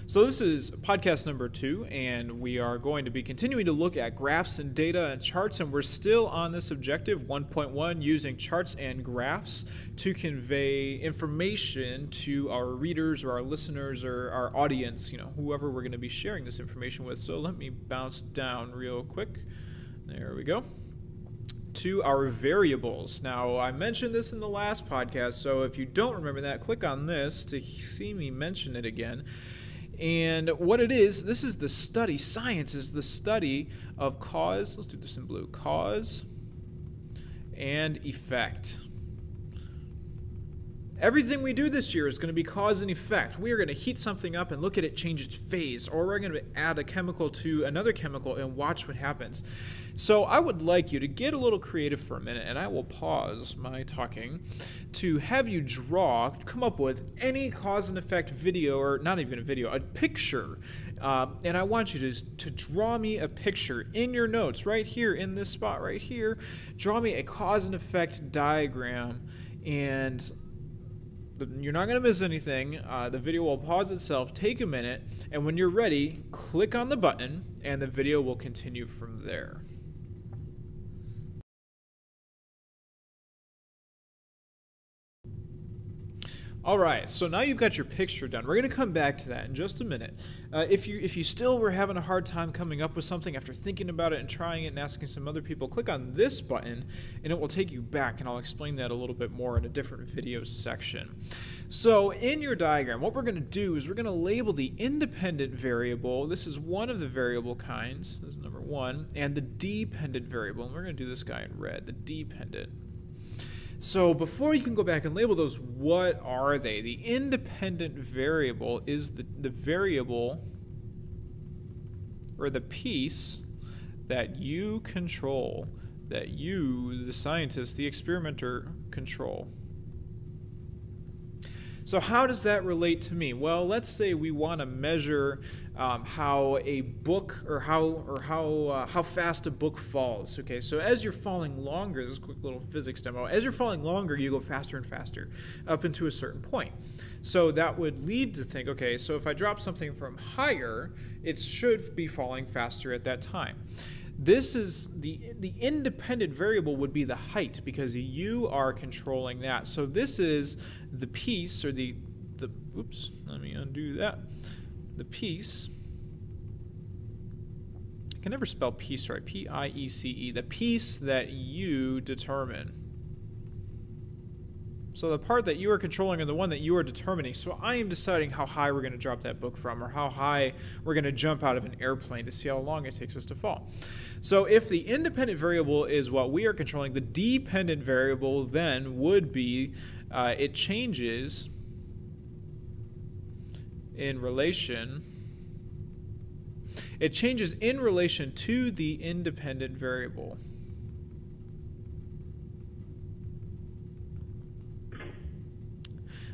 So this is podcast number 2, and we are going to be continuing to look at graphs and data and charts, and we're still on this objective 1.1, using charts and graphs to convey information to our readers or our listeners or our audience, whoever we're going to be sharing this information with. So let me bounce down real quick. There we go. To our variables. Now, I mentioned this in the last podcast, so if you don't remember that, click on this to see me mention it again. And what it is, this is the study. Science is the study of cause. Let's do this in blue. Cause and effect. Everything we do this year is going to be cause and effect. We are going to heat something up and look at it change its phase, or we're going to add a chemical to another chemical and watch what happens. So I would like you to get a little creative for a minute, and I will pause my talking to have you come up with any cause and effect video, or not even a video, a picture. And I want you to draw me a picture in your notes right here in this spot right here. Draw me a cause and effect diagram, and you're not going to miss anything. The video will pause itself, take a minute, and when you're ready, click on the button, and the video will continue from there. All right, so now you've got your picture done. We're going to come back to that in just a minute. If you still were having a hard time coming up with something after thinking about it and trying it and asking some other people, click on this button and it will take you back, and I'll explain that a little bit more in a different video section. So in your diagram, what we're going to do is we're going to label the independent variable. This is one of the variable kinds. This is number 1. And the dependent variable. And we're going to do this guy in red, the dependent. So before you can go back and label those, what are they? The independent variable is the variable or the piece that you control, that you, the scientist, the experimenter, control. So how does that relate to me? Well, let's say we want to measure how a book, or how fast a book falls. Okay, so as you're falling longer, this is a quick little physics demo. As you're falling longer, you go faster and faster up into a certain point. So that would lead to think, okay, so if I drop something from higher, it should be falling faster at that time. This is the independent variable would be the height, because you are controlling that. So this is the piece, or the oops, let me undo that. The piece. I can never spell piece right. P-I-E-C-E. The piece that you determine. So the part that you are controlling, and the one that you are determining. So I am deciding how high we're going to drop that book from, or how high we're going to jump out of an airplane to see how long it takes us to fall. So if the independent variable is what we are controlling, the dependent variable then would be, it changes in relation. It changes in relation to the independent variable.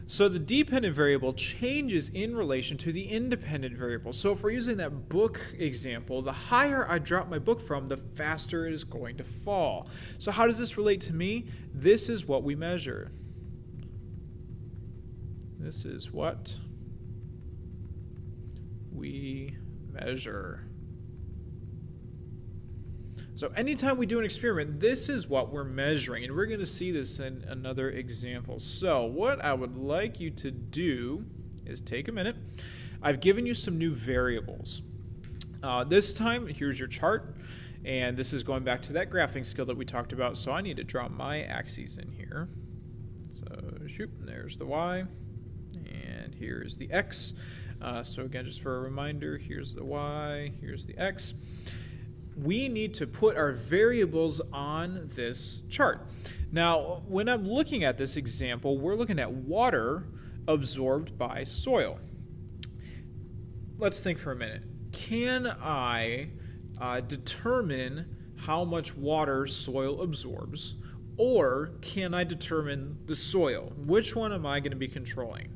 So the dependent variable changes in relation to the independent variable. So if we're using that book example, the higher I drop my book from, the faster it is going to fall. So how does this relate to me? This is what we measure. This is what we measure. So anytime we do an experiment, this is what we're measuring, and we're going to see this in another example. So what I would like you to do is take a minute. I've given you some new variables. This time, here's your chart, and this is going back to that graphing skill that we talked about, so I need to draw my axes in here. So shoot, there's the Y, and here's the X. So again, just for a reminder, here's the Y, here's the X. We need to put our variables on this chart. Now, when I'm looking at this example, we're looking at water absorbed by soil. Let's think for a minute. Can I determine how much water soil absorbs, or can I determine the soil? Which one am I going to be controlling?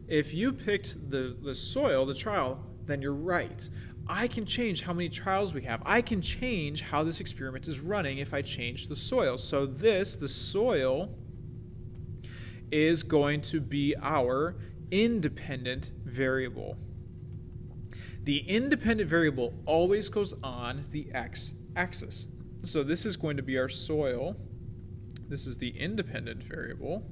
If you picked the soil, the trial, then you're right. I can change how many trials we have. I can change how this experiment is running if I change the soil. So the soil, is going to be our independent variable. The independent variable always goes on the x-axis. So this is going to be our soil. This is the independent variable.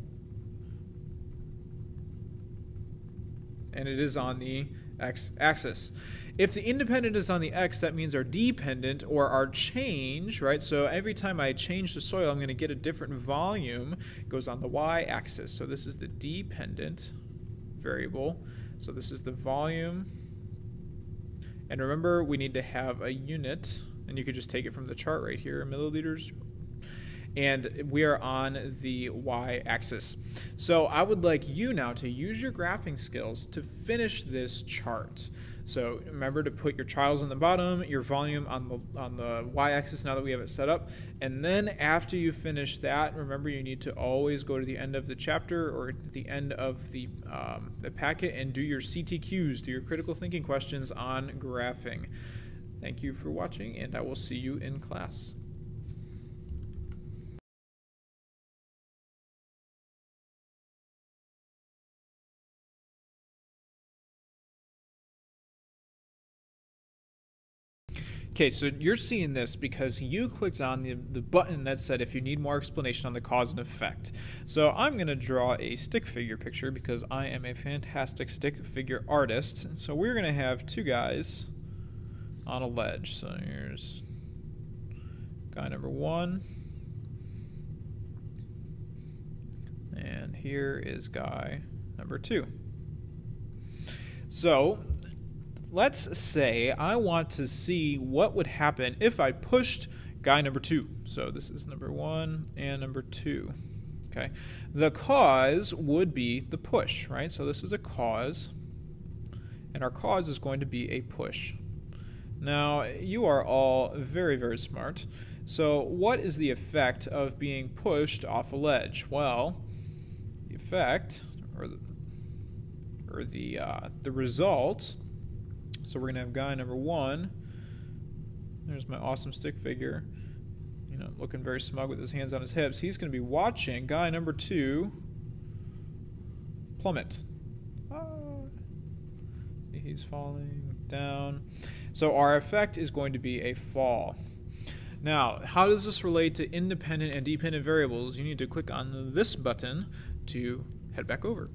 And it is on the x-axis. If the independent is on the x, that means our dependent, or our change, right? So every time I change the soil, I'm going to get a different volume. It goes on the y-axis. So this is the dependent variable. So this is the volume. And remember, we need to have a unit, and you could just take it from the chart right here, milliliters. And we are on the y-axis. So I would like you now to use your graphing skills to finish this chart. So remember to put your trials on the bottom, your volume on the y-axis now that we have it set up. And then after you finish that, remember you need to always go to the end of the chapter or at the end of the packet and do your CTQs, do your critical thinking questions on graphing. Thank you for watching, and I will see you in class. Okay, so you're seeing this because you clicked on the button that said if you need more explanation on the cause and effect. So I'm going to draw a stick figure picture because I am a fantastic stick figure artist. So we're going to have two guys on a ledge. So here's guy number 1. And here is guy number 2. So let's say I want to see what would happen if I pushed guy number 2. So this is number 1 and number 2. Okay. The cause would be the push, right? So this is a cause, and our cause is going to be a push. Now, you are all very, very smart. So what is the effect of being pushed off a ledge? Well, the effect, or the result. So we're going to have guy number 1. There's my awesome stick figure, you know, looking very smug with his hands on his hips. He's going to be watching guy number 2 plummet. See, he's falling down. So our effect is going to be a fall. Now, how does this relate to independent and dependent variables? You need to click on this button to head back over.